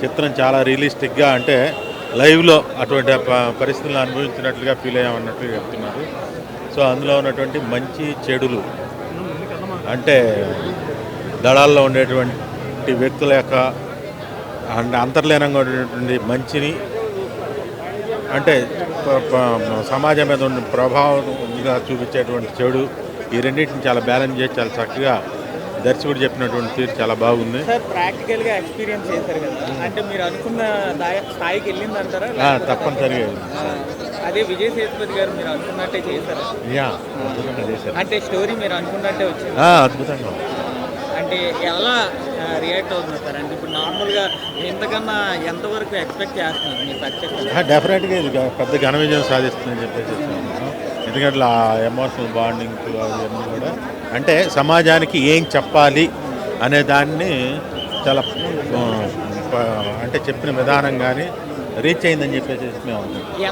చిత్రం చాలా రియలిస్టిక్గా అంటే లైవ్లో అటువంటి పరిస్థితులను అనుభవించినట్లుగా ఫీల్ అయ్యామన్నట్లుగా చెప్తున్నారు. సో అందులో ఉన్నటువంటి మంచి చెడులు అంటే దళాల్లో ఉండేటువంటి వ్యక్తుల యొక్క అంతర్లీనంగా ఉండేటువంటి మంచిని అంటే సమాజం మీద ఉన్న ప్రభావంగా చూపించేటువంటి చెడు ఈ రెండింటిని చాలా బ్యాలెన్స్ చేసి చాలా చక్కగా దర్శకుడు చెప్పినటువంటి తీరు చాలా బాగుంది. సార్ ప్రాక్టికల్గా ఎక్స్పీరియన్స్ చేశారు కదా, అంటే మీరు అనుకున్న స్థాయికి వెళ్ళిందంటారా? తప్పనిసరిగా అదే విజయ్ సేతుపతి గారు మీరు అనుకున్నట్టే చేశారు. అద్భుతంగా చేశారు. అంటే స్టోరీ మీరు అనుకున్నట్టే వచ్చింది. అద్భుతంగా. అంటే ఎలా రియాక్ట్ అవుతున్నారు సార్? అంటే ఇప్పుడు నార్మల్గా ఇంతకన్నా ఎంతవరకు ఎక్స్పెక్ట్ చేస్తున్నారు మీ సక్సెస్? డెఫినెట్గా ఇది పెద్ద ఘన విజయం సాధిస్తుందని చెప్పేసి ఎందుకంటే ఆ ఎమోషనల్ బాండింగ్ అవన్నీ కూడా అంటే సమాజానికి ఏం చెప్పాలి అనే దాన్ని చాలా అంటే చెప్పిన విధానం కానీ రీచ్ అయిందని చెప్పేసి మేము